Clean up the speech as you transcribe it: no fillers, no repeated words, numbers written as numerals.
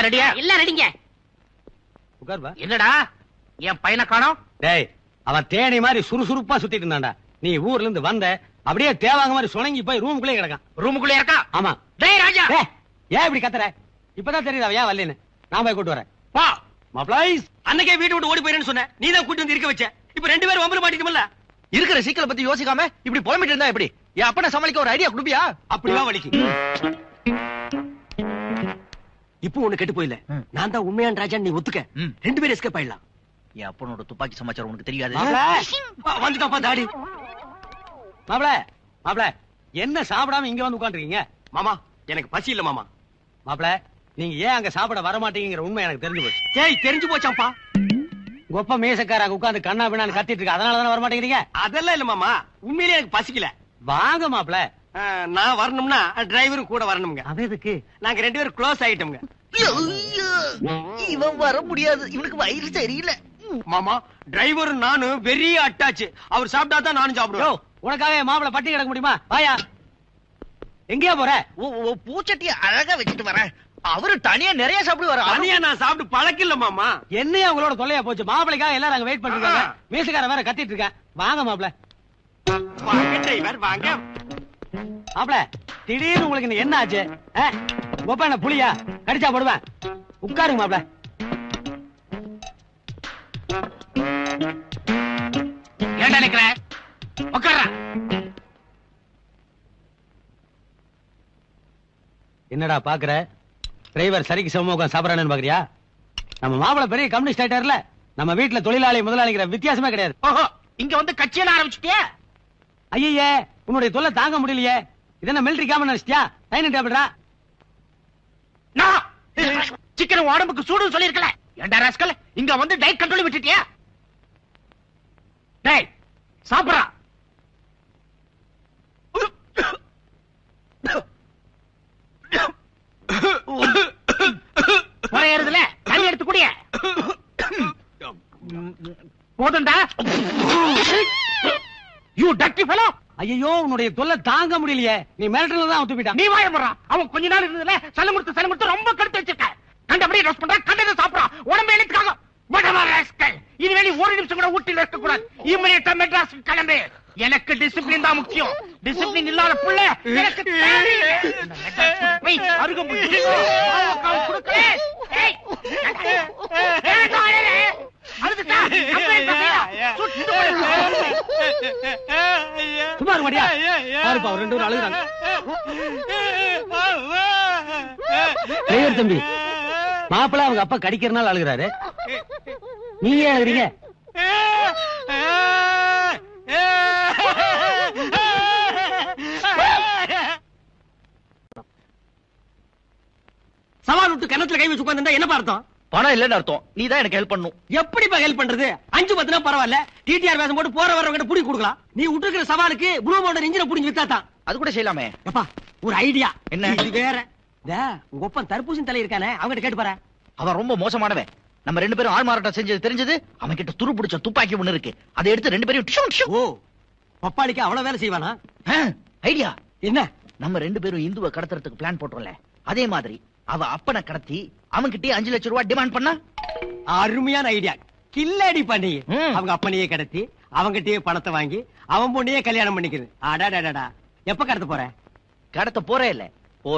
எல்லாம் ரெடியா? எல்லாம் ரெடிங்க. உட்கார்வா. என்னடா என் பையனை காணோம்? டேய், அவன் தேனி மாதிரி சுறுசுறுப்பா சுத்திட்டு இருந்தான்டா. நீ ஊர்ல இருந்து வந்த அப்படியே தேவாங்க மாதிரி சுணங்கி போய் ரூமுக்குள்ளே கிடக்கான். ரூமுக்குள்ளே இருக்கா? ஆமா. டேய் ராஜா, ஏன் இப்படி கத்துற? இப்பதான் தெரியுதா ஏன் வரலன்னு. நான் போய் கூட்டு வரேன். பா. மாப்ளைஸ், அன்னைக்கே வீட்டு விட்டு ஓடி போயிரேன்னு சொன்ன, நீ தான் கூட்டி வந்து இருக்க வச்ச. இப்ப 2 பேரும் வம்பு மாட்டிட்டோம்ல. இருக்கிற சீக்கிர பத்தி யோசிக்காம இப்படி புலம்பிட்டு இருந்தா எப்படி? என் அப்பனை சமாளிக்க ஒரு ஐடியா கொடுப்பியா? அப்படிதான் வலிக்கு. இப்போ ஒண்ணு கெட்டு போயில. நான் தான் உண்மையான ராஜா, நீ ஒத்துக்க. 2 பேரும் எஸ்கேப் ஆயிடலாம். என் அப்பனோட துப்பாக்கி சமாச்சாரம் உனக்கு தெரியாது. வந்துட்டாப்பா தாடி. மாப்ள என்ன சாப்பிடாம இங்க வந்து உட்காந்துருக்கீங்க? மாமா, எனக்கு பசி இல்ல மாமா. மாப்ள, நீங்க ஏன் அங்க சாப்பிட வர மாட்டீங்கிற உண்மை எனக்கு தெரிஞ்சு போச்சு. ஏய், தெரிஞ்சு போச்சாப்பா. கொப்ப மேசக்காராக உட்கார்ந்து கண்ணா பின்னான்னு கத்திட்டு இருக்கு. அதனாலதானே வர மாட்டேங்கிறீங்க? அதெல்லாம் இல்ல மாமா, உண்மையிலேயே எனக்கு பசிக்கல. வாங்க மாப்ள. நான் வரணும்னா டிரைவரும் கூட வரணுங்க. அது எதுக்கு? நாங்க 2 பேரும் க்ளோஸ் ஆயிட்டோம்ங்க. இவன் வர முடியாது, இவனுக்கு வயிறு சரியில்லை. மாமா, டிரைவரும் நானும் வெறிய அட்டாச்சு. அவர் சாப்பிட்டா தான் நானும் சாப்பிடுவோம். உனக்காக மாப்பிள பட்டி கிடக்க முடியுமா? வாயா. எங்கேயா போற? பூச்சட்டிய அழகா வச்சுட்டு வரேன். அவரு தனியா நிறைய சாப்பிடுவாரு. தனியா நான் சாப்பிட்டு பழக்கில்ல மாமா. என்னையா உங்களோட தொல்லையா போச்சு? மாப்பிளைக்காக எல்லாரும் அங்க வெயிட் பண்ணிருக்காங்க. மீசக்கார வேற கத்திட்டு இருக்கேன். வாங்க மாப்பிள. வாங்க டிரைவர், வாங்க. மாப்பிள, திடீர்னு உங்களுக்கு என்ன ஆச்சு? கொப்ப என்ன புளியா? கடிச்சா போடுவேன். உட்காருங்க மாப்பிள. ஏன்டா நிக்கிற? உட்கார்றா. என்னடா பாக்குற? டிரைவர் சரிக்கு சமமா உட்கார்ந்து சாப்பிடறானு பாக்குறியா? நம்ம மாப்பிள பெரிய கம்யூனிஸ்ட் ஆயிட்டாருல. நம்ம வீட்டுல தொழிலாளி முதலாளிங்கிற வித்தியாசமே கிடையாது. ஓஹோ, இங்க வந்து கட்சியெல்லாம் ஆரம்பிச்சுட்டியா? ஐயே, உன்னுடைய தொல்லை தாங்க முடியலையே. இது என்ன மிலிட்டரி கேமன் நினைச்சியா? டைனிங் டேபிள்ரா. நான் சிக்கன் உடம்புக்கு சூடு சொல்லிருக்கல. ஏன்டா ராஸ்கல், இங்க வந்து டயட் கண்ட்ரோல் விட்டுட்டியா? டேய், சாப்பிடுறா. குறையறதுல தண்ணி எடுத்து குடிய. போதும்டா. You dirty fellow. ஐயோ, உன்னுடைய தொல்லை தாங்க முடியலையே. நீ மிலிட்டரில தான் ஒத்துப்பிட்டான். நீ வாய போடுறா. அவன் கொஞ்ச நாள் இருந்ததுல சலமுடுத்து ரொம்ப கடுத்து வச்சிருக்க. கண்டபடி ரோஸ் பண்ற, கண்டதை சாப்பிடுறான். உடம்பு எழுத்துக்காக இனிமே நீ 1 நிமிஷம் கூட ஊட்டில இருக்க கூடாது. இம்மீடியட்டா மெட்ராஸ் கிளம்பு. எனக்கு டிசிப்ளின் தான் முக்கியம். டிசிப்ளின் இல்லாத புள்ள எனக்கு தேவையில்லை. அருகம்புல் கொடுக்கல. சும்மா இருக்க மாட்டியா? பாருப்பா, 2 பேரும் அழுகுறாங்க. டிரைவர் தம்பி, மாப்பிள அவங்க அப்பா கடிக்கிறனால அழுகுறாரு. நீங்க ஏன் அழுகுறீங்க? சவால் விட்டு கணத்துல கை வச்சு உட்கார்ந்தா என்ன அர்த்தம்? பணம் இல்லன்னு அர்த்தம். நீ தான் எனக்கு ஹெல்ப் பண்ணும். எப்படிப்பா ஹெல்ப் பண்றது? 5-10 பரவாயில்ல. டிடிஆர் வேஷம் போட்டு போற வரவங்க புடி கொடுக்கலாம். நீ விட்டுருக்கிற சவாலுக்கு ப்ளூ மவுண்டன் இன்ஜினை புடிஞ்சு வித்தாதான். அது கூட செய்யலாமே. எப்பா, ஒரு ஐடியா. என்ன? இது வேற. உங்க ஒப்பன் தர்பூசணி தலை இருக்கானே, அவங்கிட்ட கேட்டு பாரு. அவன் ரொம்ப மோசமானவன். நம்ம 2 பேரும் ஆள் மாறாட்டம் செஞ்சது தெரிஞ்சது. அவன் கிட்ட துரு பிடிச்ச துப்பாக்கி ஒண்ணு இருக்கு. அதை எடுத்து 2 பேரும். ஓ, பப்பாளிக்கு அவ்வளவு வேலை செய்வானா? ஐடியா என்ன? நம்ம 2 பேரும் இந்துவை கடத்துறதுக்கு பிளான் போட்டோம்ல, அதே மாதிரி அவ அப்பனை கடத்தி அவன்கிட்டயே 5 லட்சம் ரூபாய் டிமாண்ட் பண்ணா. அருமையான ஐடியா. கில்லாடி பண்ணி அவங்க அப்பனையே கடத்தி அவங்கிட்டயே பணத்தை வாங்கி அவன் பொண்ணையே கல்யாணம் பண்ணிக்கிறது. அடாடாடா, எப்ப கடத்த போற? கடத்த போறே இல்ல,